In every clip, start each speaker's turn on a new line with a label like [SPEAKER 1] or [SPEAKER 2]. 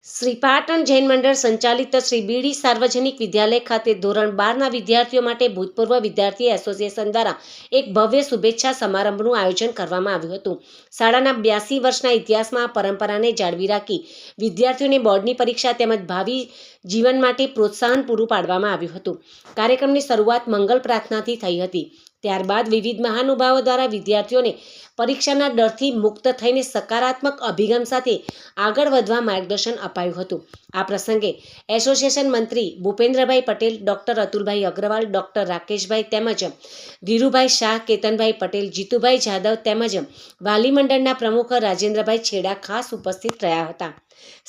[SPEAKER 1] શ્રી પાટણ જૈન મંડળ સંચાલિત શ્રી બીડી સાર્વજનિક વિદ્યાલય ખાતે ધોરણ 12ના વિદ્યાર્થીઓ માટે ભૂતપૂર્વ વિદ્યાર્થી એસોસિએશન દ્વારા એક ભવ્ય શુભેચ્છા સમારંભનું આયોજન કરવામાં આવ્યું હતું. શાળાના 82 વર્ષના ઇતિહાસમાં આ પરંપરાને જાળવી રાખી વિદ્યાર્થીઓને બોર્ડની પરીક્ષા તેમજ ભાવિ જીવન માટે પ્રોત્સાહન પૂરું પાડવામાં આવ્યું હતું. કાર્યક્રમની શરૂઆત મંગલ પ્રાર્થનાથી થઈ હતી. ત્યારબાદ વિવિધ મહાનુભાવો દ્વારા વિદ્યાર્થીઓને પરીક્ષાના ડરથી મુક્ત થઈને સકારાત્મક અભિગમ સાથે આગળ વધવા માર્ગદર્શન અપાયું હતું. આ પ્રસંગે એસોસિએશન મંત્રી ભૂપેન્દ્રભાઈ પટેલ, ડૉક્ટર અતુલભાઈ અગ્રવાલ, ડૉક્ટર રાકેશભાઈ તેમજ ધીરુભાઈ શાહ, કેતનભાઈ પટેલ, જીતુભાઈ જાદવ તેમજ વાલી મંડળના પ્રમુખ રાજેન્દ્રભાઈ છેડા ખાસ ઉપસ્થિત રહ્યા હતા.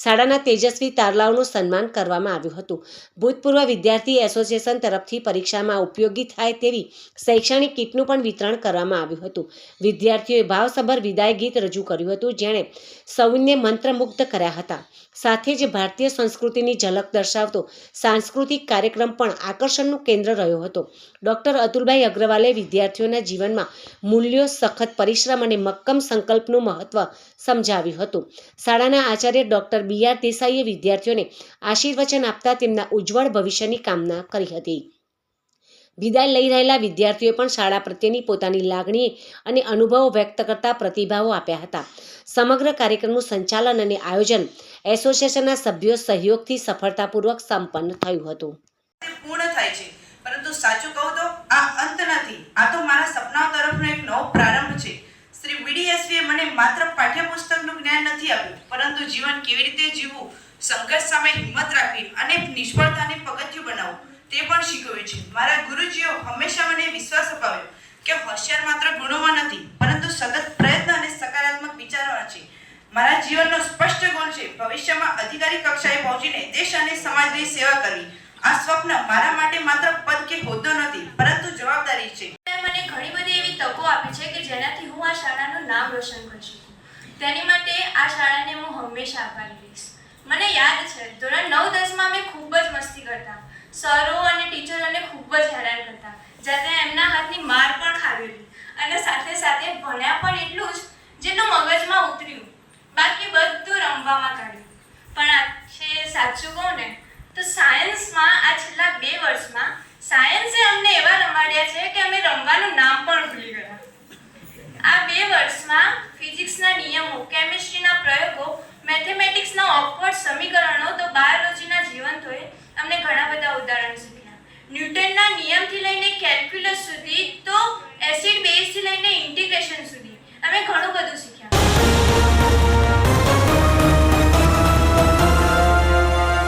[SPEAKER 1] શાળાના તેજસ્વી તારલાઓનું સન્માન કરવામાં આવ્યું હતું. ભૂતપૂર્વ વિદ્યાર્થી એસોસિએશન તરફથી પરીક્ષામાં ઉપયોગી થાય તેવી શૈક્ષણિક કીટનું પણ વિતરણ કરવામાં આવ્યું હતું. વિદ્યાર્થીઓએ ભાવસભર વિદાય ગીત રજૂ કર્યું હતું, જેણે સૌને મંત્રમુગ્ધ કર્યા હતા. સાથે જ ભારતીય સંસ્કૃતિની ઝલક દર્શાવતો સાંસ્કૃતિક કાર્યક્રમ પણ આકર્ષણનું કેન્દ્ર રહ્યો હતો. ડૉક્ટર અતુલભાઈ અગ્રવાલે વિદ્યાર્થીઓના જીવનમાં મૂલ્યો, સખત પરિશ્રમ અને મક્કમ સંકલ્પનું મહત્વ સમજાવ્યું હતું. શાળાના આચાર્ય ડૉક્ટર BR દેસાઈએ વિદ્યાર્થીઓને આશીર્વચન આપતા તેમના ઉજ્જવળ ભવિષ્યની કામના કરી હતી. વિદાય લઈ રહેલા વિદ્યાર્થીઓએ પણ શાળા પ્રત્યેની પોતાની લાગણી અને અનુભવો વ્યક્ત કરતા પ્રતિભાવો આપ્યા હતા. સમગ્ર કાર્યક્રમનું સંચાલન અને આયોજન એસોસિએશનના સભ્યો સહયોગથી સફળતાપૂર્વક સંપન્ન થયું હતું.
[SPEAKER 2] પૂર્ણ થાય છે, પરંતુ સાચું કહું તો આ અંત નથી. આ તો મારા સપનાઓ તરફનો એક નવો પ્રારંભ છે. શ્રી BDSVએ મને માત્ર પાઠ્યપુસ્તકનું જ્ઞાન નથી આપ્યું, પરંતુ જીવન કેવી રીતે જીવવું, સંઘર્ષ સામે હિંમત રાખવી અને નિષ્ફળતાને પગથિયું બનાવવું તે પણ શીખવ્યું છે. મારા ગુરુજીઓ હંમેશા મને વિશ્વાસ અપાવ્યો કે હોશિયાર માત્ર ગુણોમાં નથી, પરંતુ સતત પ્રયત્ન અને સકારાત્મક વિચારોમાં છે. મારા જીવનનો સ્પષ્ટ ગોલ છે ભવિષ્યમાં અધિકારી કક્ષાએ પહોંચીને દેશ અને સમાજની સેવા કરવી. આ સ્વપ્ન મારા માટે માત્ર પદ કે હોદ્દો નથી, પરંતુ જવાબદારી છે.
[SPEAKER 3] મને ઘણી બધી એવી તકો આપી છે કે જેનાથી હું આ શાળાનું નામ રોશન કરી શકું. તેની માટે આ શાળાને હું હંમેશા આભારી રહીશ. મને યાદ છે ધોરણ 9-10માં અમે ખૂબ જ મસ્તી કરતા. સરો અને ટીચરોને ખૂબ જ હેરાન કરતા, જ્યારે એમના હાથની માર પણ ખાવેલી અને સાથે સાથે ભણ્યા પણ એટલું જ જેટલું મગજમાં ઉતર્યું. બાકી બધું રમવામાં કાઢ્યું. પણ આજે સાચું કહું ને તો સાયન્સમાં આ છેલ્લા 2 વર્ષમાં સાયન્સે અમને એવા રમાડ્યા છે કે અમે રમવાનું નામ પણ ભૂલી ગયા. આ 2 વર્ષમાં ફિઝિક્સના નિયમો, કેમિસ્ટ્રીના પ્રયોગો, મેથેમેટિક્સના ઓકવર્ડ સમીકરણો તો બાયોલોજીના જીવંતોએ અમને ઘણા બધા ઉદાહરણો શીખ્યા. ન્યૂટનના નિયમથી લઈને કેલ્ક્યુલસ સુધી તો એસિડ બેઝથી લઈને ઇન્ટિગ્રેશન સુધી અમે ઘણું બધું શીખ્યા.